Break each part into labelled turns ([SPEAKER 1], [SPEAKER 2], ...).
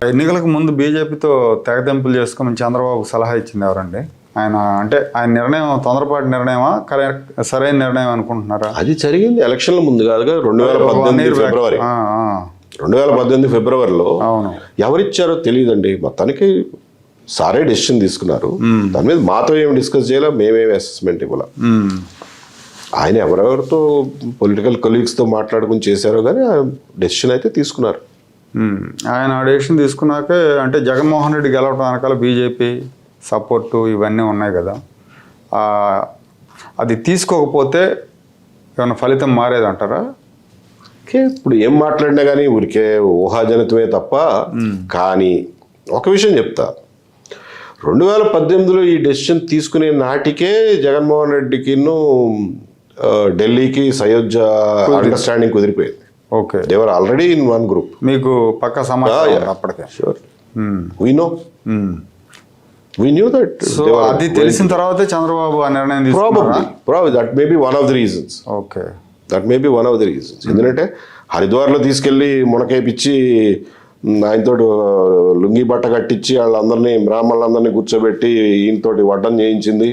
[SPEAKER 1] ఎన్నికలకు ముందు బీజేపీతో తెగదెంపులు చేసుకోమని చంద్రబాబు సలహా ఇచ్చింది ఎవరండి? ఆయన నిర్ణయం తొందరపాటు నిర్ణయమా, సరైన నిర్ణయం అనుకుంటున్నారా?
[SPEAKER 2] అది జరిగింది ఎలక్షన్ల ముందు కాదుగా, 2018 ఫిబ్రవరి. 2018 ఫిబ్రవరిలో ఎవరిచ్చారో తెలియదండి. మొత్తానికి సారే డెసిషన్ తీసుకున్నారు. దాని మీద మాతో ఏమి డిస్కస్ చేయాలో, మేమేమి అసెస్మెంట్ ఇవ్వాల. ఆయన ఎవరెవరితో పొలిటికల్ కొలీగ్స్తో మాట్లాడుకుని చేశారో కానీ డెసిషన్ అయితే తీసుకున్నారు.
[SPEAKER 1] ఆయన డెసిషన్ తీసుకున్నాకే అంటే జగన్మోహన్ రెడ్డి గెలవడం వెనకాల బీజేపీ సపోర్టు ఇవన్నీ ఉన్నాయి కదా, అది తీసుకోకపోతే ఏమైనా ఫలితం మారేదంటారా?
[SPEAKER 2] ఇప్పుడు ఏం మాట్లాడినా కానీ ఊరికే ఊహాజనితమే తప్ప. కానీ ఒక విషయం చెప్తా, 2018లో ఈ డెసిషన్ తీసుకునే నాటికే జగన్మోహన్ రెడ్డికి ఢిల్లీకి సయోధ్య అండర్స్టాండింగ్ కుదిరిపోయింది.
[SPEAKER 1] Okay,
[SPEAKER 2] they're already in one group.
[SPEAKER 1] మీకు పక్క సమాచారం అప్పటికే?
[SPEAKER 2] Sure, we knew that.
[SPEAKER 1] So అది తెలిసిన తర్వాతే చంద్రబాబు ఆ నిర్ణయం తీసుకున్నారా?
[SPEAKER 2] Probably that may be one of the reasons.
[SPEAKER 1] Okay,
[SPEAKER 2] that may be one of the reasons. ఎందుకంటే హరిద్వార్లో తీసుకెళ్ళి మునకేపిచ్చి ఆయనతో లుంగి బట్ట కట్టించి వాళ్ళందరినీ బ్రాహ్మణులందరినీ కూర్చోబెట్టి ఈయనతోటి వడ్డం చేయించింది.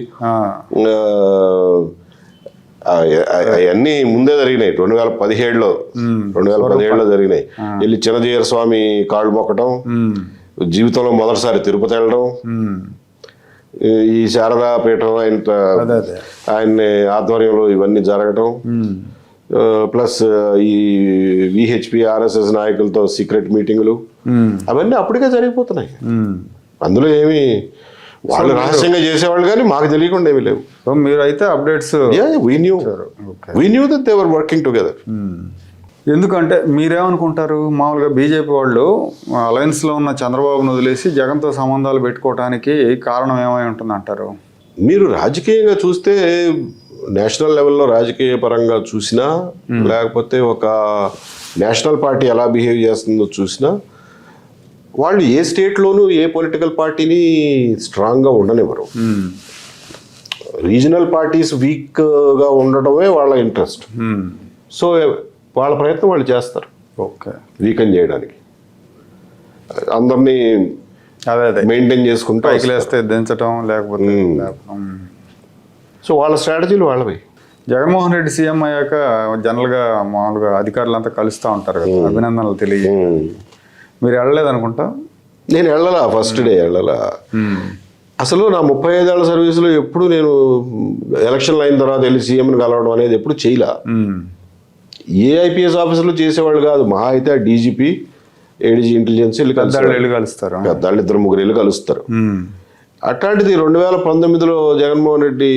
[SPEAKER 2] అవన్నీ ముందే జరిగినాయి. 2017లో జరిగినాయి. వెళ్ళి చిన్నజీయర స్వామి కాళ్ళు మొక్కటం, జీవితంలో మొదటిసారి తిరుపతి వెళ్ళడం, ఈ శారదా పీఠం ఆయన ఆధ్వర్యంలో ఇవన్నీ జరగటం, ప్లస్ ఈ విహెచ్పి ఆర్ఎస్ఎస్ నాయకులతో సీక్రెట్ మీటింగులు, అవన్నీ అప్పటికే జరిగిపోతున్నాయి. అందులో ఏమి వాళ్ళు రహస్యంగా చేసేవాళ్ళు కానీ మాకు తెలియకుండా ఏమీ లేవు.
[SPEAKER 1] మీరు అయితే updates
[SPEAKER 2] we knew that they were working together.
[SPEAKER 1] ఎందుకంటే మీరేమనుకుంటారు, మామూలుగా బీజేపీ వాళ్ళు అలయన్స్లో ఉన్న చంద్రబాబును వదిలేసి జగన్తో సంబంధాలు పెట్టుకోవడానికి కారణం ఏమై ఉంటుంది అంటారు?
[SPEAKER 2] మీరు రాజకీయంగా చూస్తే, నేషనల్ లెవెల్లో రాజకీయ పరంగా చూసినా, లేకపోతే ఒక నేషనల్ పార్టీ ఎలా బిహేవ్ చేస్తుందో చూసినా, వాళ్ళు ఏ స్టేట్లోనూ ఏ పొలిటికల్ పార్టీని స్ట్రాంగ్గా ఉండనివ్వరు. రీజనల్ పార్టీస్ వీక్గా ఉండటమే వాళ్ళ ఇంట్రెస్ట్. సో వాళ్ళ ప్రయత్నం వాళ్ళు చేస్తారు
[SPEAKER 1] ఓకే
[SPEAKER 2] వీకెండ్ చేయడానికి, అందరినీ మెయింటైన్ చేసుకుంటూ
[SPEAKER 1] పైకిలేస్తే దించడం, లేకపోతే
[SPEAKER 2] సో వాళ్ళ స్ట్రాటజీలు వాళ్ళవి.
[SPEAKER 1] జగన్మోహన్ రెడ్డి సీఎం అయ్యాక జనరల్గా మామూలుగా అధికారులంతా కలుస్తూ ఉంటారు కదా, అభినందనలు తెలియ. మీరు వెళ్ళలేదు అనుకుంటా?
[SPEAKER 2] నేను వెళ్ళాలా, ఫస్ట్ డే వెళ్ళాలా. అసలు నా 35 ఏళ్ల సర్వీసులో ఎప్పుడు నేను ఎలక్షన్లు అయిన తర్వాత వెళ్ళి సీఎంని కలవడం అనేది ఎప్పుడు చేయలే. ఏ ఐపీఎస్ ఆఫీసర్లు చేసేవాళ్ళు కాదు, మహా అయితే డీజీపీ, ఏడీజీ ఇంటెలిజెన్స్
[SPEAKER 1] కలుస్తారు,
[SPEAKER 2] పెద్దాళ్ళు 2-3 ఇళ్ళు కలుస్తారు. అట్లాంటిది 2019లో జగన్మోహన్ రెడ్డి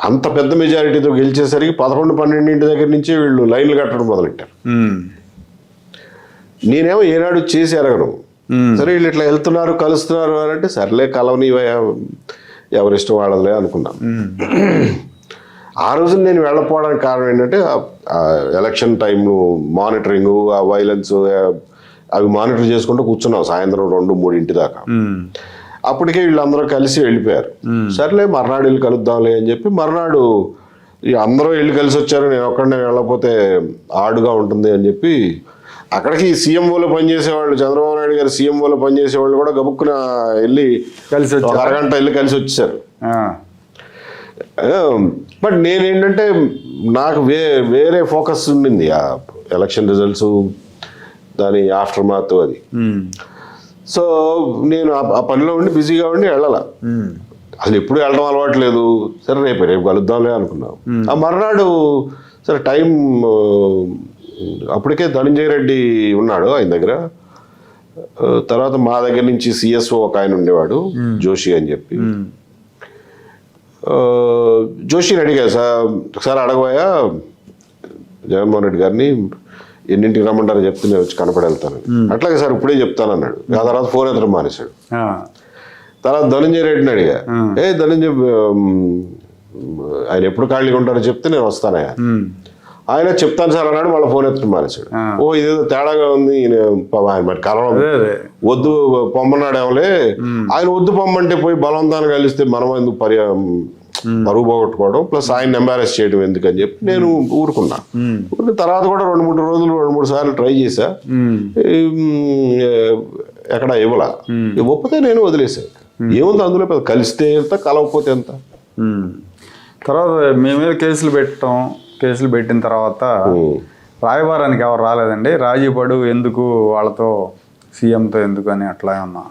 [SPEAKER 2] అంత పెద్ద మెజారిటీతో గెలిచేసరికి 11-12 దగ్గర నుంచి వీళ్ళు లైన్లు కట్టడం మొదలెట్టారు. నేనేమో ఏనాడు చేసి ఎరగను. సరే వీళ్ళు ఇట్లా వెళ్తున్నారు కలుస్తున్నారు అని అంటే, సర్లే కలవని, ఎవరిష్టం వాళ్ళలే అనుకున్నాను. ఆ రోజు నేను వెళ్ళకపోవడానికి కారణం ఏంటంటే, ఎలక్షన్ టైంలో మానిటరింగ్, ఆ వైలెన్స్ అవి మానిటర్ చేసుకుంటూ కూర్చున్నాం సాయంత్రం 2-3 దాకా. అప్పటికే వీళ్ళందరూ కలిసి వెళ్ళిపోయారు. సర్లే మర్నాడు వెళ్ళి కలుద్దాంలే అని చెప్పి, మర్నాడు అందరూ వెళ్ళి కలిసి వచ్చారు, నేను ఒక్కడే వెళ్ళకపోతే ఆడుగా ఉంటుంది అని చెప్పి, అక్కడికి సీఎంఓలో పనిచేసేవాళ్ళు, చంద్రబాబు నాయుడు గారు సీఎంఓలో పనిచేసేవాళ్ళు కూడా గబుక్కున వెళ్ళి కలిసి వచ్చి అరగంట వెళ్ళి కలిసి వచ్చేసారు. బట్ నేనేంటంటే నాకు వేరే ఫోకస్ ఉండింది, ఆ ఎలక్షన్ రిజల్ట్స్, దాని ఆఫ్టర్ మాత్ అది. సో నేను ఆ పనిలో ఉండి బిజీగా ఉండి వెళ్ళాల. అసలు ఎప్పుడు వెళ్ళడం అలవాటు లేదు. సరే రేపు కలుద్దాంలే అనుకున్నాం. ఆ మర్నాడు సరే టైం, అప్పటికే ధనంజయ రెడ్డి ఉన్నాడు ఆయన దగ్గర. తర్వాత మా దగ్గర నుంచి సిఎస్ఓ ఒక ఆయన ఉండేవాడు, జోషి అని చెప్పి. జోషిని అడిగా, సార్ అడగబోయా జగన్మోహన్ రెడ్డి గారిని, ఎన్నింటికి రమ్మంటారో చెప్తే నేను వచ్చి కనపడి వెళ్తాను. అట్లాగే సార్ ఇప్పుడే చెప్తానన్నాడు. ఆ తర్వాత ఫోన్ ఎత్తడం మానేశాడు. తర్వాత ధనంజయ రెడ్డిని అడిగా, ధనంజయ ఆయన ఎప్పుడు ఖాళీగా ఉంటారో చెప్తే నేను వస్తానయ్యా. ఆయన చెప్తాను సార్ అన్నాడు, వాళ్ళ ఫోన్ ఎత్తడం మానేశాడు. ఇదేదో తేడాగా ఉంది, మరి కలవడం వద్దు పొమ్మన్నాడు ఏమలే. ఆయన వద్దు పొమ్మంటే పోయి బలవంతాన్ని కలిస్తే మనం ఎందుకు పరువు పోగొట్టుకోవడం, ప్లస్ ఆయన ఎంబారెస్ చేయడం ఎందుకని చెప్పి నేను ఊరుకున్నా. తర్వాత కూడా 2-3 రోజులు 2-3 సార్లు ట్రై చేశా. ఎక్కడ ఇవ్వలా ఒప్పితే నేను వదిలేసాను. ఏముంది అందులో, పెద్ద కలిస్తే ఎంత కలవకపోతే ఎంత.
[SPEAKER 1] తర్వాత మీ మీద కేసులు పెట్టిన తర్వాత రాయబారానికి ఎవరు రాలేదండి? రాజీ పడు ఎందుకు వాళ్ళతో, సీఎంతో ఎందుకు అని అట్లా ఏమన్నా?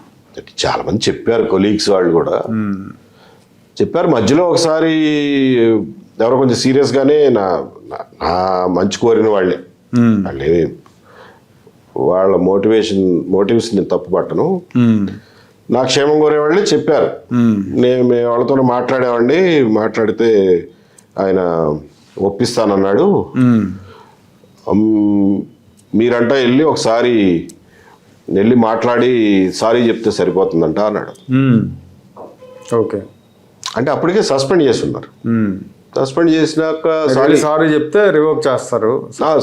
[SPEAKER 2] చాలా మంది చెప్పారు, కొలీగ్స్ వాళ్ళు కూడా చెప్పారు. మధ్యలో ఒకసారి ఎవరో కొంచెం సీరియస్గానే నా మంచి కోరిన వాళ్ళే, వాళ్ళ మోటివ్స్ నేను తప్పు పట్టను, నా క్షేమం కోరే వాళ్ళే చెప్పారు. మేము వాళ్ళతో మాట్లాడేవాడిని, మాట్లాడితే ఆయన ఒప్పిస్తానన్నాడు, మీరంటా ఒకసారి వెళ్ళి మాట్లాడి సారీ చెప్తే సరిపోతుందంట అన్నాడు.
[SPEAKER 1] ఓకే,
[SPEAKER 2] అంటే అప్పటికే సస్పెండ్ చేస్తున్నారు. సస్పెండ్ చేసినాక
[SPEAKER 1] సారీ చెప్తే రివోక్ చేస్తారు.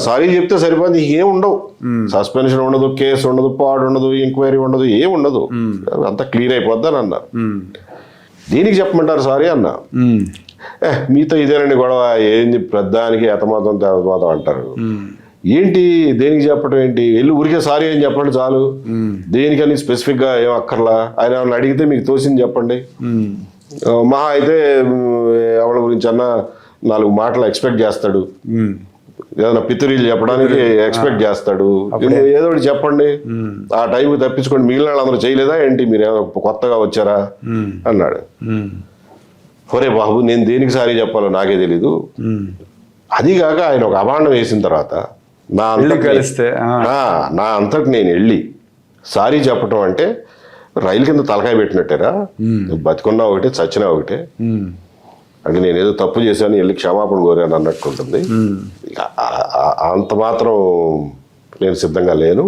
[SPEAKER 2] సారీ చెప్తే సరిపోతుంది, ఏం ఉండవు, సస్పెన్షన్ ఉండదు, కేసు ఉండదు, పాడు ఉండదు, ఎంక్వైరీ ఉండదు, ఏం ఉండదు, అంతా క్లీన్ అయిపోద్ది అని అన్నారు. దేనికి చెప్పమంటారు సారీ అన్నా. మీతో ఇదేనండి గొడవ, ఏంది ప్రధానికి ఎతమాతం తెతమాతం అంటారు. ఏంటి దేనికి చెప్పడం ఏంటి, వెళ్ళి ఊరికే సారీ అని చెప్పండి చాలు, దేనికని స్పెసిఫిక్గా ఏం అక్కర్లా. ఆయన ఏమన్నా అడిగితే మీకు తోసింది చెప్పండి, మహా అయితే ఎవరి గురించి అన్నా 4 మాటలు ఎక్స్పెక్ట్ చేస్తాడు, ఏదైనా పితురీలు చెప్పడానికి ఎక్స్పెక్ట్ చేస్తాడు, ఏదో ఒకటి చెప్పండి, ఆ టైంకి తప్పించుకోండి, మిగిలిన వాళ్ళు అందరూ చేయలేదా ఏంటి, మీరు ఏమైనా కొత్తగా వచ్చారా అన్నాడు. ఒరే బాబు, నేను దేనికి సారీ చెప్పాలో నాకే తెలీదు. అదిగాక ఆయన ఒక అభాండం వేసిన తర్వాత నా అంతటి నేను వెళ్ళి సారీ చెప్పటం అంటే రైలు కింద తలకాయ పెట్టినట్టేరా, బతికున్నా ఒకటే చచ్చినా ఒకటే, అంటే నేనేదో తప్పు చేశాను వెళ్ళి క్షమాపణ కోరాను అన్నట్టు ఉంటుంది. అంత మాత్రం నేను సిద్ధంగా లేను.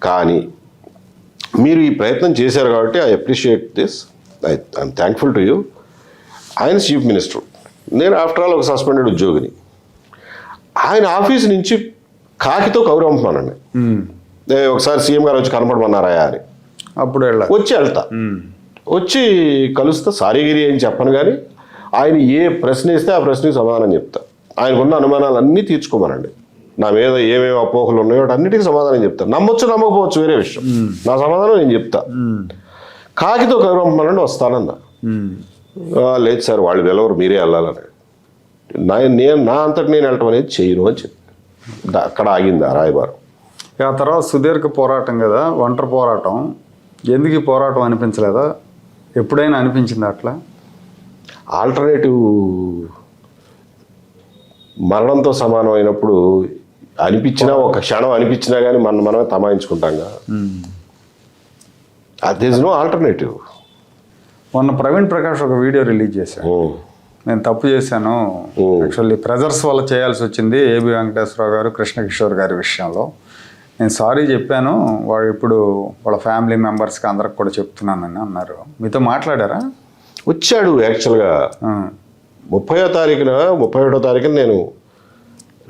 [SPEAKER 2] కానీ మీరు ఈ ప్రయత్నం చేశారు కాబట్టి I appreciate this, I'm thankful to you. ఆయన చీఫ్ మినిస్టర్, నేను ఆఫ్టర్ ఆల్ ఒక సస్పెండెడ్ ఉద్యోగిని. ఆయన ఆఫీస్ నుంచి కాకితో కౌరవంపానండి, ఒకసారి సీఎం గారు వచ్చి కనపడమన్నారా అని.
[SPEAKER 1] అప్పుడు
[SPEAKER 2] వెళ్తా, వచ్చి కలుస్తా, సారీగిరి అని చెప్పను, కానీ ఆయన ఏ ప్రశ్న ఇస్తే ఆ ప్రశ్నకి సమాధానం చెప్తా. ఆయనకున్న అనుమానాలు అన్నీ తీర్చుకోమనండి, నా మీద ఏమేమి అపోహలు ఉన్నాయో అన్నిటికీ సమాధానం చెప్తాను. నమ్మొచ్చు నమ్మకపోవచ్చు వేరే విషయం, నా సమాధానం నేను చెప్తా. కాకితో కౌరవంపానండి వస్తానన్నా. లేదు సార్, వాళ్ళు వెళ్ళవరు, మీరే వెళ్ళాలని. నా అంతటి నేను వెళ్ళటం అనేది చేయను అని చెప్పి అక్కడ ఆగింది ఆ రాయబారం.
[SPEAKER 1] ఆ తర్వాత సుదీర్ఘ పోరాటం కదా, ఒంటరి పోరాటం. ఎందుకు ఈ పోరాటం అనిపించలేదా? ఎప్పుడైనా అనిపించింది అట్లా?
[SPEAKER 2] ఆల్టర్నేటివ్ మరణంతో సమానం అయినప్పుడు అనిపించినా, ఒక క్షణం అనిపించినా కానీ మనమే తమాయించుకుంటాం కదా. There is no alternative.
[SPEAKER 1] మొన్న ప్రవీణ్ ప్రకాష్ ఒక వీడియో రిలీజ్ చేశాను, నేను తప్పు చేశాను, యాక్చువల్లీ ప్రెజర్స్ వల్ల చేయాల్సి వచ్చింది ఏబి వెంకటేశ్వరరావు గారు, కృష్ణకిషోర్ గారి విషయంలో. నేను సారీ చెప్పాను, వాడు ఇప్పుడు వాళ్ళ ఫ్యామిలీ మెంబర్స్కి అందరికి కూడా చెప్తున్నానని అన్నారు. మీతో మాట్లాడారా?
[SPEAKER 2] వచ్చాడు యాక్చువల్గా 31వ తారీఖున నేను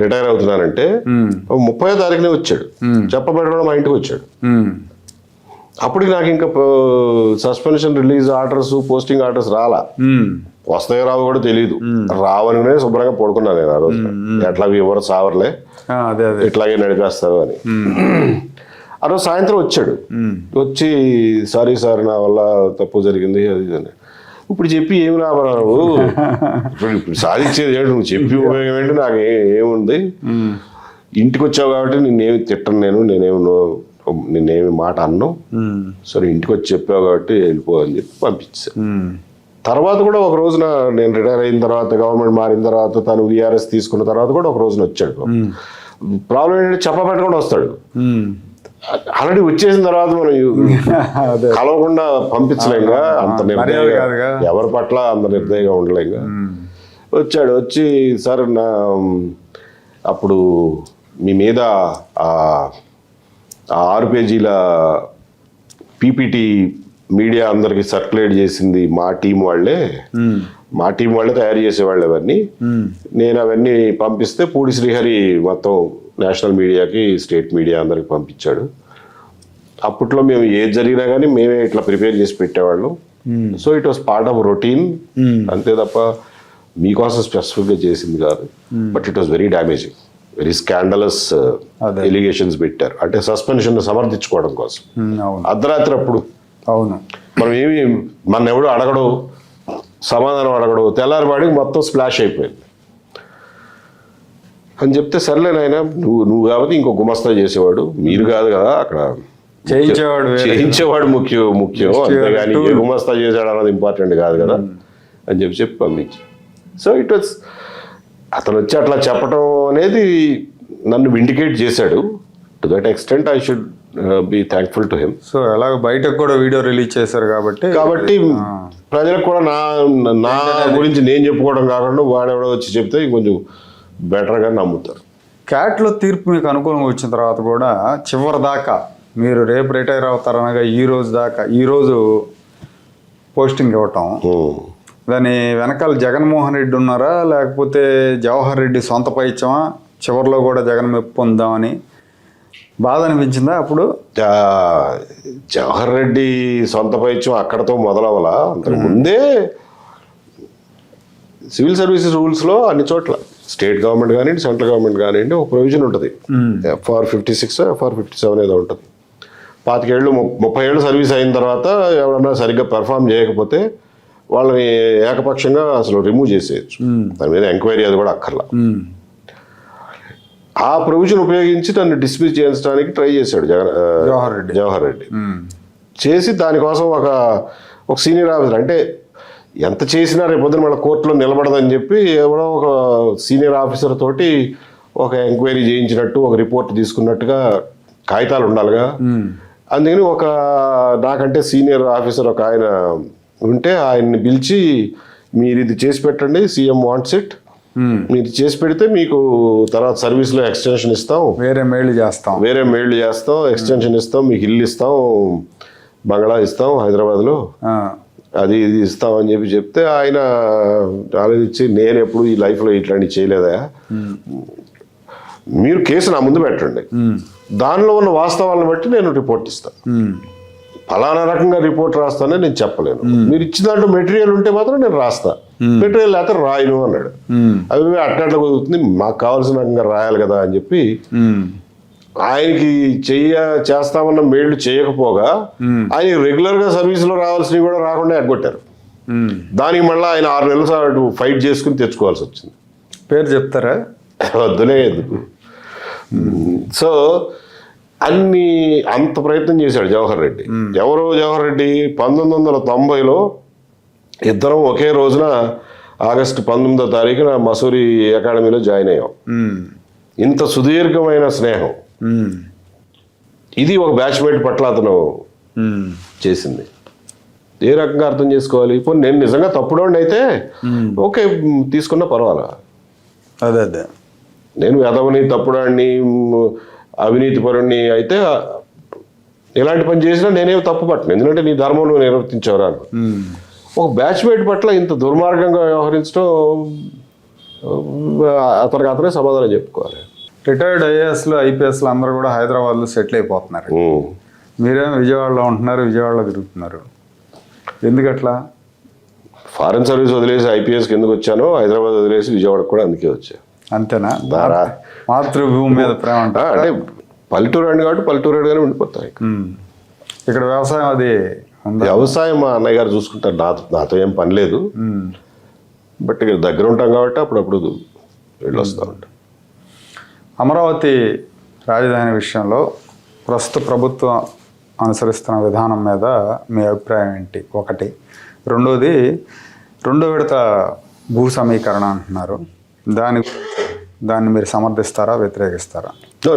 [SPEAKER 2] రిటైర్ అవుతున్నానంటే 30వ తారీఖునే వచ్చాడు, చెప్పబెట్టడం మా ఇంటికి వచ్చాడు. అప్పటికి నాకు ఇంకా suspension release orders, posting orders రాలా. వస్తాయో రావు కూడా తెలియదు. రావనినే శుభ్రంగా పడుకున్నాను నేను ఆ రోజు. ఎట్లాగే ఎవరు సావర్లే, ఇట్లాగే నడిపేస్తారు అని. ఆ రోజు సాయంత్రం వచ్చాడు, వచ్చి సారీ సార్, నా వల్ల తప్పు జరిగింది అది అని. ఇప్పుడు చెప్పి ఏమి రాబరావు, ఇప్పుడు సాధించేది ఏంటి, నువ్వు చెప్పి ఉపయోగం ఏంటి, నాకు ఏముంది, ఇంటికి వచ్చావు కాబట్టి నిన్నేమి తిట్టను, నిన్నేమి మాట అన్నావు, సరే ఇంటికి వచ్చి చెప్పావు కాబట్టి వెళ్ళిపో అని చెప్పి పంపించాను. తర్వాత కూడా ఒక రోజున నేను రిటైర్ అయిన తర్వాత, గవర్నమెంట్ మారిన తర్వాత, తను విఆర్ఎస్ తీసుకున్న తర్వాత కూడా ఒక రోజున వచ్చాడు. ప్రాబ్లం ఏంటంటే చెప్పబెట్టకుండా వస్తాడు. ఆల్రెడీ వచ్చేసిన తర్వాత మనం కలవకుండా పంపించలేంగా, అంత నిర్దయంగా, ఎవరి పట్ల అంత నిర్దయంగా ఉండలేంగా. వచ్చాడు, వచ్చి సార్ నా అప్పుడు మీ మీద 6 పేజీల పీపీటీ మీడియా అందరికి సర్క్యులేట్ చేసింది మా టీం వాళ్ళే తయారు చేసేవాళ్ళు అవన్నీ. నేను అవన్నీ పంపిస్తే పూడి శ్రీహరి మొత్తం నేషనల్ మీడియాకి, స్టేట్ మీడియా అందరికి పంపించాడు. అప్పట్లో మేము ఏది జరిగినా కానీ మేమే ఇట్లా ప్రిపేర్ చేసి పెట్టేవాళ్ళం. So it was part of routine, అంతే తప్ప మీకోసం స్పెసిఫిక్గా చేసింది కాదు. But it was very damaging. Very scandalous
[SPEAKER 1] అదే.
[SPEAKER 2] ఎలిగేషన్స్ పెట్టారు. అంటే సస్పెన్షన్ సమర్థించుకోవడం కోసం.
[SPEAKER 1] అవును
[SPEAKER 2] అర్ధరాత్రి అప్పుడు
[SPEAKER 1] అవును
[SPEAKER 2] మనం ఏమి మన ఎవడు అడగడు, సమాధానం అడగడు, తెల్లారిపాడికి మొత్తం స్ప్లాష్ అయిపోయింది అని చెప్తే, సర్లే నాయన నువ్వు కాబట్టి ఇంకో గుమస్తా చేసేవాడు, మీరు కాదు కదా అక్కడ
[SPEAKER 1] చేయించేవాడు వేరే.
[SPEAKER 2] చేయించేవాడు ముఖ్యం అంతేగాని ఏ గుమస్తా చేశాడు అన్నది ఇంపార్టెంట్ కాదు కదా అని చెప్పి పంపించి. సో ఇట్ వాజ్, అతను వచ్చి అట్లా చెప్పడం అనేది నన్ను విండికేట్ చేశాడు. To that extent I should be thankful to him.
[SPEAKER 1] So ఎలాగ బయటకు కూడా వీడియో రిలీజ్ చేశారు కాబట్టి
[SPEAKER 2] ప్రజలకు కూడా నా గురించి నేను చెప్పుకోవడం కాకుండా వాడెవడో వచ్చి చెప్తే ఇంకొంచెం బెటర్గా నమ్ముతారు.
[SPEAKER 1] క్యాట్లో తీర్పు మీకు అనుకూలంగా వచ్చిన తర్వాత కూడా చివరి దాకా మీరు రేపు రిటైర్ అవుతారనగా ఈరోజు పోస్టింగ్ ఇవ్వటం, దాని వెనకాల జగన్మోహన్ రెడ్డి ఉన్నారా లేకపోతే జవహర్ రెడ్డి సొంత పైత్యమా, చివరిలో కూడా జగన్ మెప్పు పొందామని బాధ అనిపించిందా అప్పుడు?
[SPEAKER 2] జవహర్ రెడ్డి సొంత పైత్యం అక్కడతో మొదలవలా, అంతకు ముందే సివిల్ సర్వీసెస్ రూల్స్లో అన్ని చోట్ల స్టేట్ గవర్నమెంట్ కానివ్వండి, సెంట్రల్ గవర్నమెంట్ కానివ్వండి, ఒక ప్రొవిజన్ ఉంటుంది. FR56 FR57 ఏదో ఉంటుంది. 25 ఏళ్ళు 30 ఏళ్ళు సర్వీస్ అయిన తర్వాత ఎవరన్నా సరిగ్గా పెర్ఫామ్ చేయకపోతే వాళ్ళని ఏకపక్షంగా అసలు రిమూవ్ చేసేయచ్చు. దాని మీద ఎంక్వైరీ అది కూడా అక్కర్లా. ఆ ప్రొవిజన్ ఉపయోగించి నన్ను డిస్మిస్ చేయించడానికి ట్రై చేశాడు జవహర్ రెడ్డి. చేసి దానికోసం ఒక సీనియర్ ఆఫీసర్, అంటే ఎంత చేసినా రేపు పొద్దున మళ్ళీ కోర్టులో నిలబడదని చెప్పి ఎవరో ఒక సీనియర్ ఆఫీసర్ తోటి ఒక ఎంక్వైరీ చేయించినట్టు, ఒక రిపోర్ట్ తీసుకున్నట్టుగా కాగితాలు ఉండాలిగా. అందుకని నాకంటే సీనియర్ ఆఫీసర్ ఒక ఆయన ఉంటే ఆయన్ని పిలిచి, మీరు ఇది చేసి పెట్టండి, సీఎం వాంట్స్ ఇట్, మీరు చేసి పెడితే మీకు తర్వాత సర్వీస్లో ఎక్స్టెన్షన్ ఇస్తాం,
[SPEAKER 1] వేరే మెయిల్ చేస్తాం, ఎక్స్టెన్షన్ ఇస్తాం, మీకు ఇల్లు ఇస్తాం, బంగ్లా ఇస్తాం హైదరాబాద్లో, అది ఇది ఇస్తాం అని చెప్తే ఆయన ఆలోచించి, నేను ఎప్పుడు ఈ లైఫ్లో ఇట్లాంటివి చేయలేదా, మీరు కేసు నా ముందు పెట్టండి, దానిలో ఉన్న వాస్తవాలను బట్టి నేను రిపోర్ట్ ఇస్తాను, ఫలానా రకంగా రిపోర్ట్ రాస్తానని నేను చెప్పలేను, మీరు ఇచ్చిన దాంట్లో మెటీరియల్ ఉంటే మాత్రం నేను రాస్తా, మెటీరియల్ లేకపోతే రాయను అన్నాడు. అవి అట్లా కుదురుతుంది, మాకు కావాల్సిన రకంగా రాయాలి కదా అని చెప్పి ఆయనకి చేస్తామన్న మెయిల్ చేయకపోగా ఆయన రెగ్యులర్గా సర్వీస్లో రావాల్సినవి కూడా రాకుండా ఎగ్గొట్టారు. దానికి మళ్ళీ ఆయన 6 నెలలు ఫైట్ చేసుకుని తెచ్చుకోవాల్సి వచ్చింది. పేరు చెప్తారా?
[SPEAKER 2] వద్దులే ఎందుకు. సో అంత ప్రయత్నం చేశాడు జవహర్ రెడ్డి. ఎవరు జవహర్ రెడ్డి? 1990లో ఇద్దరం ఒకే రోజున ఆగస్టు 19వ తారీఖున మసూరి అకాడమీలో జాయిన్ అయ్యాం. ఇంత సుదీర్ఘమైన స్నేహం ఇది ఒక బ్యాచ్మేట్ పట్ల అతను చేసింది. ఏ రకంగా అర్థం చేసుకోవాలి? ఇప్పుడు నేను నిజంగా తప్పుడోండి అయితే ఓకే తీసుకున్నా పర్వాలా.
[SPEAKER 1] అదే
[SPEAKER 2] నేను ఎదవని, తప్పుడాన్ని, అవినీతి పరుణ్ణి అయితే ఎలాంటి పని చేసినా నేనేం తప్పు పట్టను, ఎందుకంటే నీ ధర్మం నువ్వు నిర్వర్తించేవరా. ఒక బ్యాచ్మేట్ పట్ల ఇంత దుర్మార్గంగా వ్యవహరించడం అతనే సమాధానం చెప్పుకోవాలి.
[SPEAKER 1] రిటైర్డ్ ఐఏఎస్లు ఐపీఎస్లు అందరూ కూడా హైదరాబాద్లో సెటిల్ అయిపోతున్నారు. మీరేమో విజయవాడలో ఉంటున్నారు, విజయవాడలో తిరుగుతున్నారు. ఎందుకట్లా?
[SPEAKER 2] ఫారెన్ సర్వీస్ వదిలేసి ఐపీఎస్కి ఎందుకు వచ్చానో హైదరాబాద్ వదిలేసి విజయవాడకు కూడా అందుకే వచ్చా.
[SPEAKER 1] అంతేనా? మాతృభూమి మీద ప్రేమ
[SPEAKER 2] అంటే పల్లెటూరు అండి కాబట్టి పల్లెటూరుగానే ఉండిపోతాయి.
[SPEAKER 1] ఇక్కడ వ్యవసాయం అది
[SPEAKER 2] వ్యవసాయం మా అన్నయ్య గారు చూసుకుంటారు, నాతో ఏం పని లేదు. బట్ ఇక్కడ దగ్గర ఉంటాం కాబట్టి అప్పుడప్పుడు వెళ్ళి వస్తూ ఉంటాం.
[SPEAKER 1] అమరావతి రాజధాని విషయంలో ప్రస్తుత ప్రభుత్వం అనుసరిస్తున్న విధానం మీద మీ అభిప్రాయం ఏంటి? ఒకటి. రెండో విడత భూ సమీకరణ అంటున్నారు, దాన్ని మీరు సమర్థిస్తారా, వ్యతిరేకిస్తారా?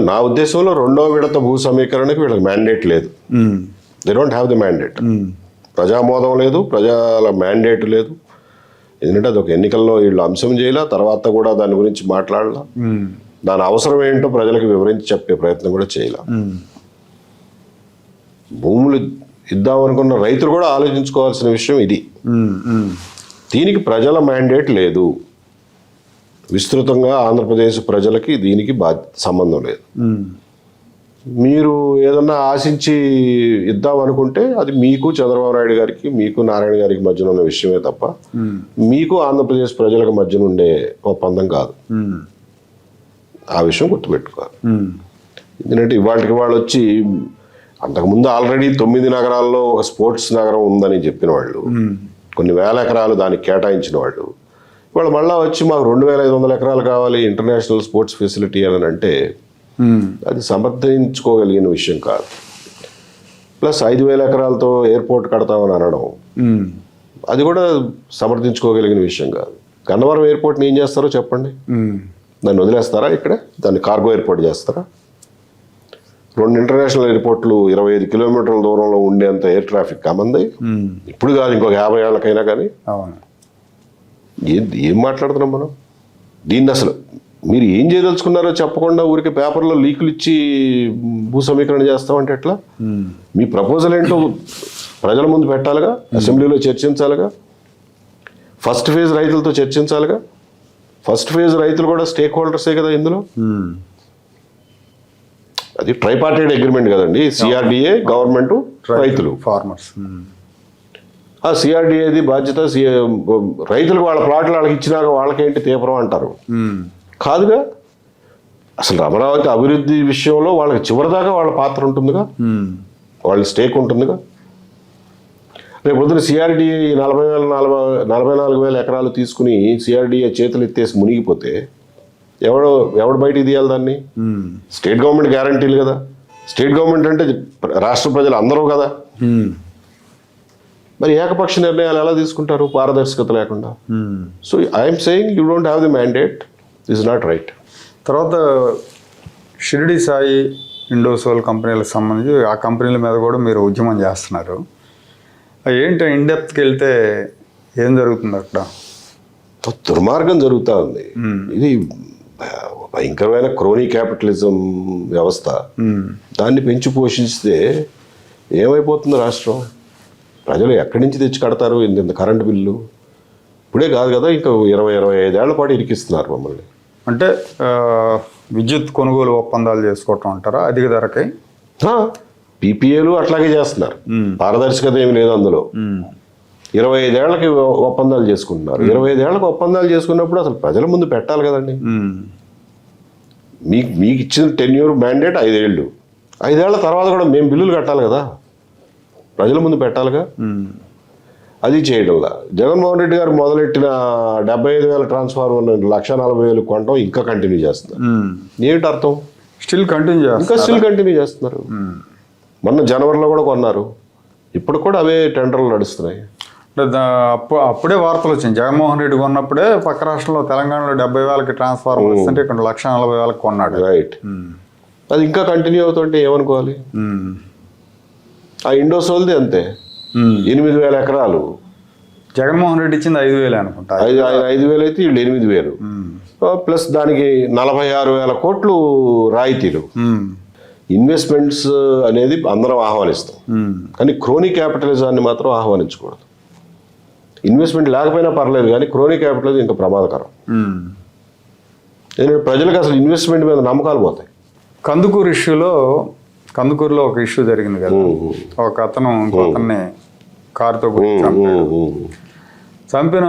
[SPEAKER 2] నా ఉద్దేశంలో రెండవ విడత భూ సమీకరణకి వీళ్ళకి మ్యాండేట్ లేదు. They don't have the mandate. ప్రజామోదం లేదు, ప్రజల మ్యాండేట్ లేదు. ఎందుకంటే అదొక ఎన్నికల్లో వీళ్ళు అంశం చేయాల, తర్వాత కూడా దాని గురించి మాట్లాడాల, దాని అవసరం ఏంటో ప్రజలకు వివరించి చెప్పే ప్రయత్నం కూడా చేయాల. భూములు ఇద్దామనుకున్న రైతులు కూడా ఆలోచించుకోవాల్సిన విషయం ఇది. దీనికి ప్రజల మ్యాండేట్ లేదు. విస్తృతంగా ఆంధ్రప్రదేశ్ ప్రజలకి దీనికి సంబంధం లేదు. మీరు ఏదన్నా ఆశించి ఇద్దామనుకుంటే అది మీకు, చంద్రబాబు నాయుడు గారికి, మీకు, నారాయణ గారికి మధ్యన ఉన్న విషయమే తప్ప మీకు ఆంధ్రప్రదేశ్ ప్రజలకు మధ్యన ఉండే ఒప్పందం కాదు. ఆ విషయం గుర్తుపెట్టుకోవాలి. ఎందుకంటే ఇవాళకి వాళ్ళు వచ్చి అంతకుముందు ఆల్రెడీ 9 నగరాల్లో ఒక స్పోర్ట్స్ నగరం ఉందని చెప్పిన వాళ్ళు, కొన్ని వేల ఎకరాలు దానికి కేటాయించిన వాళ్ళు, వాళ్ళు మళ్ళీ వచ్చి మాకు 2500 ఎకరాలు కావాలి ఇంటర్నేషనల్ స్పోర్ట్స్ ఫెసిలిటీ అని అంటే అది సమర్థించుకోగలిగిన విషయం కాదు. ప్లస్ 5000 ఎకరాలతో ఎయిర్పోర్ట్ కడతామని అనడం అది కూడా సమర్థించుకోగలిగిన విషయం కాదు. గన్నవరం ఎయిర్పోర్ట్ని ఏం చేస్తారో చెప్పండి. దాన్ని వదిలేస్తారా? ఇక్కడ దాన్ని కార్గో ఎయిర్పోర్ట్ చేస్తారా? 2 ఇంటర్నేషనల్ ఎయిర్పోర్ట్లు 25 కిలోమీటర్ల దూరంలో ఉండేంత ఎయిర్ ట్రాఫిక్ కామంది. ఇప్పుడు కాదు, ఇంకొక 50 ఏళ్ళకైనా కానీ. ఏం మాట్లాడుతున్నాం మనం? దీన్ని అసలు మీరు ఏం చేయదలుచుకున్నారో చెప్పకుండా ఊరికి పేపర్లో లీకులు ఇచ్చి భూ సమీకరణ చేస్తామంటే ఎట్లా? మీ ప్రపోజల్ ఏంటో ప్రజల ముందు పెట్టాలిగా, అసెంబ్లీలో చర్చించాలిగా, ఫస్ట్ ఫేజ్ రైతులతో చర్చించాలిగా. ఫస్ట్ ఫేజ్ రైతులు కూడా స్టేక్ హోల్డర్సే కదా ఇందులో. అది ట్రైపార్టైట్ అగ్రిమెంట్ కదండి. సిఆర్డిఏ, గవర్నమెంట్, రైతులు,
[SPEAKER 1] ఫార్మర్స్.
[SPEAKER 2] ఆ సిఆర్డిఏది బాధ్యత రైతులకు వాళ్ళ ప్లాట్లు వాళ్ళకి ఇచ్చినాక వాళ్ళకేంటి తీవ్రం అంటారు. కాదుగా, అసలు అమరావతి అభివృద్ధి విషయంలో వాళ్ళకి చివరిదాకా వాళ్ళ పాత్ర ఉంటుందిగా, వాళ్ళ స్టేక్ ఉంటుందిగా. రేపు పొద్దున సిఆర్డిఏ 44,000 ఎకరాలు తీసుకుని సిఆర్డిఏ చేతులు ఎత్తేసి మునిగిపోతే ఎవడు బయటికి తీయాలి దాన్ని? స్టేట్ గవర్నమెంట్ గ్యారంటీలు కదా. స్టేట్ గవర్నమెంట్ అంటే రాష్ట్ర ప్రజలు అందరూ కదా. మరి ఏకపక్ష నిర్ణయాలు ఎలా తీసుకుంటారు పారదర్శకత లేకుండా? So I'm saying you don't have the mandate, this is not right.
[SPEAKER 1] తర్వాత షిరిడి సాయి, ఇండోసోల్ కంపెనీలకు సంబంధించి ఆ కంపెనీల మీద కూడా మీరు ఉద్యమం చేస్తున్నారు. ఏంటి ఇన్డెప్త్కి వెళ్తే ఏం జరుగుతుంది అక్కడ?
[SPEAKER 2] దుర్మార్గం జరుగుతూ ఉంది. ఇది భయంకరమైన క్రోనీ క్యాపిటలిజం వ్యవస్థ. దాన్ని పెంచి పోషిస్తే ఏమైపోతుంది రాష్ట్రం? ప్రజలు ఎక్కడి నుంచి తెచ్చి కడతారు ఇంత కరెంటు బిల్లు? ఇప్పుడే కాదు కదా, ఇంకా 20-25 ఏళ్ల పాటు ఇరికిస్తున్నారు మమ్మల్ని.
[SPEAKER 1] అంటే విద్యుత్ కొనుగోలు ఒప్పందాలు చేసుకోవటం అంటారా అధిక ధరకి?
[SPEAKER 2] పీపీఏలు అట్లాగే చేస్తున్నారు. పారదర్శకత ఏమి లేదు అందులో. 25 ఏళ్లకి ఒప్పందాలు చేసుకుంటున్నారు. 25 ఏళ్లకు ఒప్పందాలు చేసుకున్నప్పుడు అసలు ప్రజల ముందు పెట్టాలి కదండి. మీకు ఇచ్చిన టెన్యూర్ మ్యాండేట్ 5 ఏళ్ళు. 5 ఏళ్ల తర్వాత కూడా మేము బిల్లులు కట్టాలి కదా, ప్రజల ముందు పెట్టాలిగా. అది చేయడంలా జగన్మోహన్ రెడ్డి గారు మొదలెట్టిన 75,000 ట్రాన్స్ఫార్మర్ 1,40,000 కొనడం ఇంకా కంటిన్యూ చేస్తున్నారు. ఏమిటి అర్థం?
[SPEAKER 1] స్టిల్ కంటిన్యూ
[SPEAKER 2] చేస్తున్నారు. మొన్న జనవరిలో కూడా కొన్నారు. ఇప్పుడు కూడా అవే టెండర్లు నడుస్తున్నాయి.
[SPEAKER 1] అప్పుడే వార్తలు వచ్చింది. జగన్మోహన్ రెడ్డి కొన్నప్పుడే పక్క రాష్ట్రంలో తెలంగాణలో 70,000కి ట్రాన్స్ఫార్మర్ వస్తుంటే ఇక్కడ 1,40,000 కొన్నాడు.
[SPEAKER 2] రైట్. అది ఇంకా కంటిన్యూ అవుతుంటే ఏమనుకోవాలి? ఆ ఇండోసోల్ది అంతే, 8,000 ఎకరాలు.
[SPEAKER 1] జగన్మోహన్ రెడ్డి ఇచ్చింది 5,000 అనుకుంటా.
[SPEAKER 2] 5,000 అయితే వీళ్ళు 8,000 ప్లస్ దానికి 46,000 కోట్లు రాయితీలు. ఇన్వెస్ట్మెంట్స్ అనేది అందరం ఆహ్వానిస్తాం, కానీ క్రోనీ క్యాపిటలిజాన్ని మాత్రం ఆహ్వానించకూడదు. ఇన్వెస్ట్మెంట్ లేకపోయినా పర్లేదు, కానీ క్రోనీ క్యాపిటలిజం ఇంకా ప్రమాదకరం. ఎందుకంటే ప్రజలకు అసలు ఇన్వెస్ట్మెంట్ మీద నమ్మకాలు పోతాయి.
[SPEAKER 1] కందుకూరులో ఒక ఇష్యూ జరిగింది కదా, ఒక అతను ఇంకో అతన్ని కారుతో చంపిన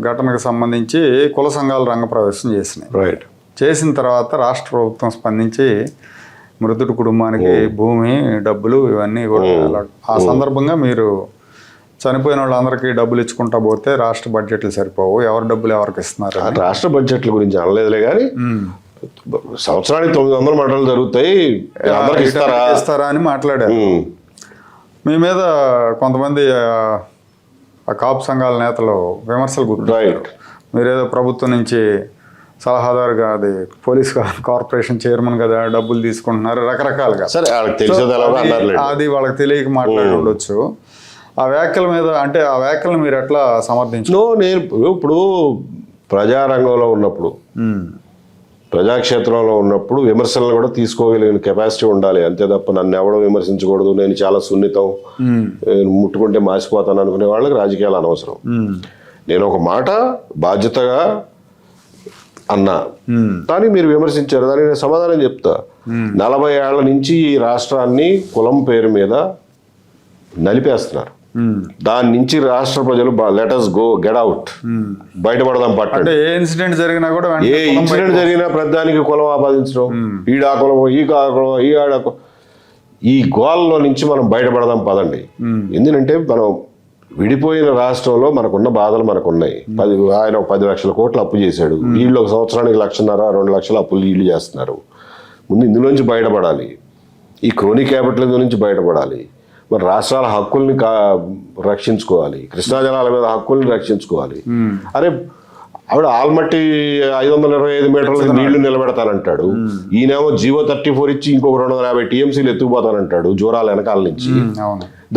[SPEAKER 1] ఘటనకు సంబంధించి కుల సంఘాలు రంగప్రవేశం చేసినాయి.
[SPEAKER 2] రైట్.
[SPEAKER 1] చేసిన తర్వాత రాష్ట్ర ప్రభుత్వం స్పందించి మృతుడి కుటుంబానికి భూమి, డబ్బులు ఇవన్నీ కూడా ఆ సందర్భంగా మీరు చనిపోయిన వాళ్ళందరికీ డబ్బులు ఇచ్చుకుంటా పోతే రాష్ట్ర బడ్జెట్లు సరిపోవు, ఎవరి డబ్బులు ఎవరికి ఇస్తున్నారు?
[SPEAKER 2] రాష్ట్ర బడ్జెట్ల గురించి అనలేదులే, కానీ సంవత్సరానికి 900 మటలు జరుగుతాయి, అందరికి
[SPEAKER 1] ఇస్తారా అని మాట్లాడారు. మీ మీద కొంతమంది ఆ కాపు సంఘాల నేతలు విమర్శలు గుర్తు. మీరేదో ప్రభుత్వం నుంచి సలహాదారుగా, అది పోలీస్ కార్పొరేషన్ చైర్మన్ కదా, డబ్బులు తీసుకుంటున్నారు రకరకాలుగా. అది వాళ్ళకి తెలియక మాట్లాడి ఉండొచ్చు. ఆ వ్యాఖ్యల మీద, అంటే ఆ వ్యాఖ్యలను మీరు ఎట్లా సమర్థించు?
[SPEAKER 2] నేను ఇప్పుడు ప్రజారంగంలో ఉన్నప్పుడు, ప్రజాక్షేత్రంలో ఉన్నప్పుడు విమర్శలను కూడా తీసుకోగలిగిన కెపాసిటీ ఉండాలి, అంతే తప్ప నన్ను ఎవడో విమర్శించకూడదు, నేను చాలా సున్నితం, ముట్టుకుంటే మాసిపోతాను అనుకునే వాళ్ళకి రాజకీయాలు అనవసరం. నేను ఒక మాట బాధ్యతగా అన్నా, కానీ మీరు విమర్శించారు, దానికి నేను సమాధానం చెప్తా. 40 ఏళ్ల నుంచి ఈ రాష్ట్రాన్ని కులం పేరు మీద నలిపేస్తున్నారు. దాని నుంచి రాష్ట్ర ప్రజలు లెటర్స్ గో గెట్ అవుట్, బయటపడదాం పట్టండి.
[SPEAKER 1] అంటే ఏ ఇన్సిడెంట్ జరిగినా కూడా
[SPEAKER 2] ఏ ఇన్సిడెంట్ జరిగినా ప్రతిదానికి కులం ఆపాదించడం, ఈడా కులం ఈ కులం ఈ ఆడ ఈ గోల్లో నుంచి మనం బయటపడదాం పదండి. ఎందుకంటే మనం విడిపోయిన రాష్ట్రంలో మనకున్న బాధలు మనకున్నాయి. ఆయన 10 లక్షల కోట్లు అప్పు చేశాడు, వీళ్ళు ఒక సంవత్సరానికి 1.5-2 లక్షల అప్పులు వీళ్ళు చేస్తున్నారు. ముందు ఇందులోంచి బయటపడాలి, ఈ క్రోనీ క్యాపిటలిజం నుంచి బయటపడాలి. మరి రాష్ట్రాల హక్కుల్ని రక్షించుకోవాలి, కృష్ణా జలాల మీద హక్కుల్ని రక్షించుకోవాలి. అరే ఆవిడ ఆల్మట్టి 525 మీటర్ల నీళ్లు నిలబెడతానంటాడు, ఈయనేమో జీవో 34 ఇచ్చి ఇంకొక 250 టీఎంసీలు ఎత్తుకుపోతానంటాడు జోరాల వెనకాల నుంచి.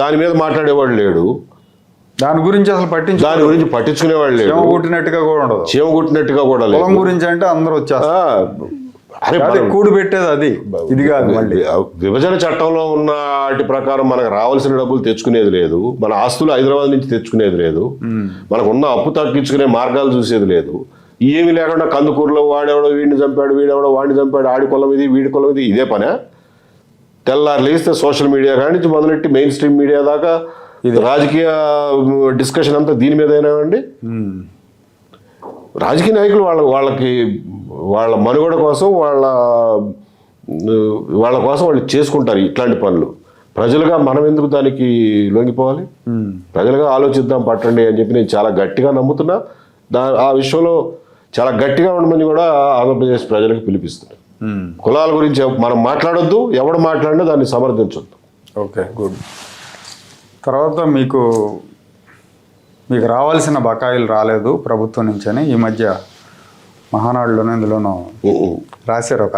[SPEAKER 2] దాని మీద మాట్లాడేవాడు లేడు,
[SPEAKER 1] దాని గురించి అసలు
[SPEAKER 2] పట్టించుకునేవాడు లేడు, చీమ కుట్టినట్టుగా కూడా లేదు.
[SPEAKER 1] గురించి అంటే అందరూ వచ్చేస్తారు. అరే కూడు పెట్టేది అది ఇది కాదు. మళ్ళీ
[SPEAKER 2] విభజన చట్టంలో ఉన్న వాటి ప్రకారం మనకు రావాల్సిన డబ్బులు తెచ్చుకునేది లేదు, మన ఆస్తులు హైదరాబాద్ నుంచి తెచ్చుకునేది లేదు, మనకు ఉన్న అప్పు తగ్గించుకునే మార్గాలు చూసేది లేదు. ఏమి లేకుండా కందుకూరులో వాడెవడో వీడిని చంపాడు, వీడెవడో వాడిని చంపాడు, ఆడి కులం ఇది వీడి కులం ఇది, ఇదే పనే. తెల్లారు లేస్తే సోషల్ మీడియా కాడి నుంచి మొదలెట్టి మెయిన్ స్ట్రీమ్ మీడియా దాకా రాజకీయ డిస్కషన్ అంతా దీని మీదైనా అండి. రాజకీయ నాయకులు వాళ్ళకి వాళ్ళ మనుగడ కోసం వాళ్ళ కోసం వాళ్ళు చేసుకుంటారు ఇట్లాంటి పనులు. ప్రజలుగా మనం ఎందుకు దానికి లొంగిపోవాలి? ప్రజలుగా ఆలోచిద్దాం పట్టండి అని చెప్పి నేను చాలా గట్టిగా నమ్ముతున్నా. ఆ విషయంలో చాలా గట్టిగా ఉండమని కూడా ఆంధ్రప్రదేశ్ ప్రజలకు పిలిపిస్తున్నారు. కులాల గురించి మనం మాట్లాడొద్దు, ఎవడు మాట్లాడినా దాన్ని సమర్థించొద్దు.
[SPEAKER 1] Okay, good. తర్వాత మీకు రావాల్సిన బకాయిలు రాలేదు ప్రభుత్వం నుంచి అని ఈ మధ్య మహానాడులోనే ఇందులోనూ రాశారు. ఒక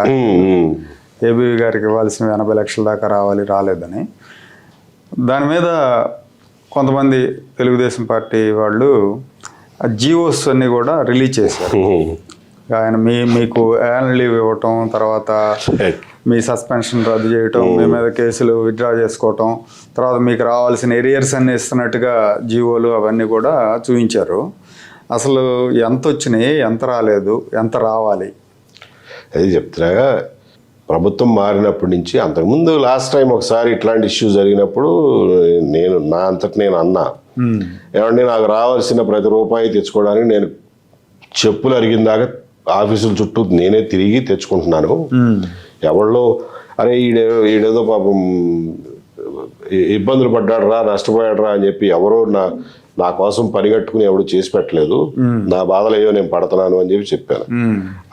[SPEAKER 1] ఏబీవీ గారికి ఇవ్వాల్సిన 80 లక్షల దాకా రాలేదని. దాని మీద కొంతమంది తెలుగుదేశం పార్టీ వాళ్ళు జియోస్ అన్ని కూడా రిలీజ్ చేశారు. ఆయన మీకు యాన్యువల్ లీవ్ ఇవ్వటం, తర్వాత మీ సస్పెన్షన్ రద్దు చేయటం, మీ మీద కేసులు విత్డ్రా చేసుకోవటం, తర్వాత మీకు రావాల్సిన ఎరియర్స్ అన్ని ఇస్తున్నట్టుగా జీవోలు అవన్నీ కూడా చూపించారు. అసలు ఎంత వచ్చినాయి, ఎంత రాలేదు, ఎంత రావాలి?
[SPEAKER 2] అది చెప్తున్నాగా, ప్రభుత్వం మారినప్పటి నుంచి అంతకుముందు లాస్ట్ టైం ఒకసారి ఇట్లాంటి ఇష్యూ జరిగినప్పుడు నా అంతటి నేను అన్నా, ఏమంటే నాకు రావాల్సిన ప్రతి రూపాయి తెచ్చుకోవడానికి నేను చెప్పులు అరిగిందాకా ఆఫీసుల చుట్టూ నేనే తిరిగి తెచ్చుకుంటున్నాను. ఎవరిలో అరే ఈడేదో పాపం ఇబ్బందులు పడ్డాడరా, నష్టపోయాడరా అని చెప్పి ఎవరో నా కోసం పనిగట్టుకుని ఎవడు చేసి పెట్టలేదు, నా బాధలు ఏవో నేను పడుతున్నాను అని చెప్పాను.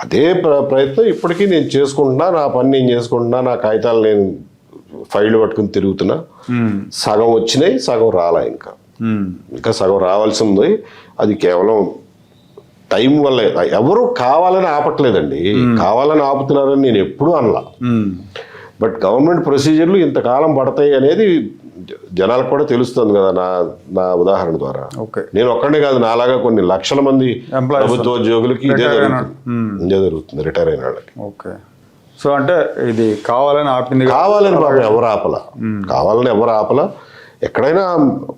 [SPEAKER 2] అదే ప్రయత్నం ఇప్పటికీ నేను చేసుకుంటున్నా, నా పని నేను చేసుకుంటున్నా, నా కాగితాలు నేను ఫైళ్ళు పట్టుకుని తిరుగుతున్నా. సగం వచ్చినాయి, సగం రాలా, ఇంకా సగం రావాల్సి ఉంది. అది కేవలం టైం వల్ల. ఎవరు కావాలని ఆపట్లేదండి, కావాలని ఆపుతున్నారని నేను ఎప్పుడూ అనలా. బట్ గవర్నమెంట్ ప్రొసీజర్లు ఇంతకాలం పడతాయి అనేది జనాలకు కూడా తెలుస్తుంది కదా నా ఉదాహరణ ద్వారా. నేను ఒక్కడే కాదు, నాలాగా కొన్ని లక్షల మంది ప్రభుత్వ ఉద్యోగులకి ఇదే జరుగుతుంది, రిటైర్ అయిన వాళ్ళకి.
[SPEAKER 1] ఓకే, సో అంటే ఇది కావాలని ఆపింది,
[SPEAKER 2] కావాలని పాపం ఎవరు ఆపలా, కావాలని ఎవరు ఆపలా. ఎక్కడైనా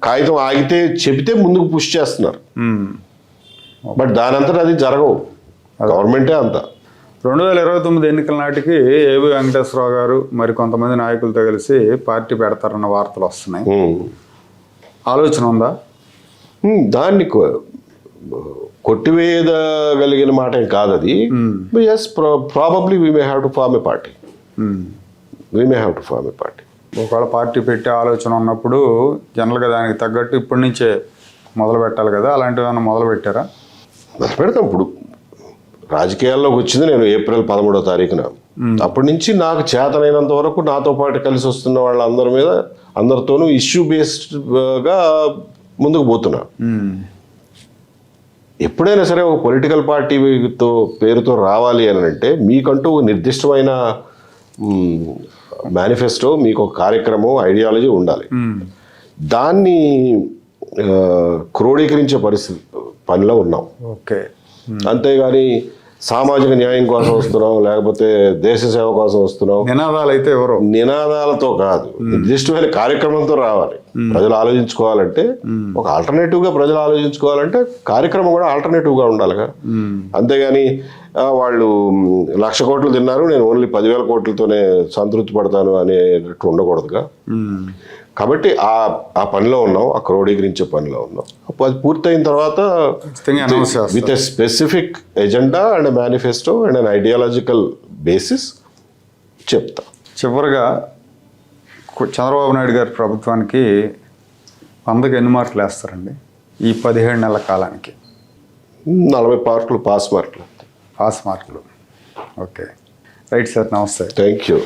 [SPEAKER 2] కాగితం ఆగితే చెబితే ముందుకు పుష్ చేస్తున్నారు, బట్ దానంతటా అది జరగవు, గవర్నమెంటే అంతా.
[SPEAKER 1] 2029 ఎన్నికల నాటికి ఏబీ వెంకటేశ్వరరావు గారు మరి కొంతమంది నాయకులతో కలిసి పార్టీ పెడతారన్న వార్తలు వస్తున్నాయి. ఆలోచన ఉందా?
[SPEAKER 2] దాన్ని కొట్టివేయగలిగిన మాట ఏం కాదు అది. Yes, probably we may have to form a party.
[SPEAKER 1] ఒకవేళ పార్టీ పెట్టే ఆలోచన ఉన్నప్పుడు జనరల్గా దానికి తగ్గట్టు ఇప్పటి నుంచే మొదలు పెట్టాలి కదా, అలాంటివి ఏమైనా మొదలు పెట్టారా?
[SPEAKER 2] మొదలు పెడతాం. ఇప్పుడు రాజకీయాల్లోకి వచ్చింది నేను ఏప్రిల్ 13వ తారీఖున. అప్పటి నుంచి నాకు చేతనైనంత వరకు నాతో పాటు కలిసి వస్తున్న అందరితోనూ ఇష్యూ బేస్డ్గా ముందుకు పోతున్నా. ఎప్పుడైనా సరే ఒక పొలిటికల్ పార్టీతో పేరుతో రావాలి అని అంటే మీకంటూ నిర్దిష్టమైన మేనిఫెస్టో, మీకు ఒక కార్యక్రమం, ఐడియాలజీ ఉండాలి. దాన్ని క్రోడీకరించే పనిలో ఉన్నాం.
[SPEAKER 1] ఓకే,
[SPEAKER 2] అంతేగాని సామాజిక న్యాయం కోసం వస్తున్నాం, లేకపోతే దేశ సేవ కోసం వస్తున్నాం, నినాదాలతో కాదు, నిర్దిష్టమైన కార్యక్రమంతో రావాలి. ప్రజలు ఆలోచించుకోవాలంటే, ఒక ఆల్టర్నేటివ్గా ప్రజలు ఆలోచించుకోవాలంటే కార్యక్రమం కూడా ఆల్టర్నేటివ్గా ఉండాలిగా. అంతేగాని వాళ్ళు 1,00,000 కోట్లు తిన్నారు, నేను ఓన్లీ 10,000 కోట్లతోనే సంతృప్తి పడతాను అనేటట్టు ఉండకూడదుగా. కాబట్టి ఆ పనిలో ఉన్నాం, ఆ క్రోడీకరించే పనిలో ఉన్నాం. అది పూర్తయిన తర్వాత
[SPEAKER 1] ఖచ్చితంగా announce చేస్తారు.
[SPEAKER 2] With a specific agenda and manifesto and an ideological basis చెప్తా.
[SPEAKER 1] చివరిగా చంద్రబాబు నాయుడు గారి ప్రభుత్వానికి 100కి ఎన్ని మార్కులు వేస్తారండి ఈ 17 నెలల కాలానికి?
[SPEAKER 2] 40 మార్కులు పాస్ మార్కులు.
[SPEAKER 1] పాస్ మార్కులు. ఓకే, రైట్ సార్, నమస్తే.
[SPEAKER 2] Thank you.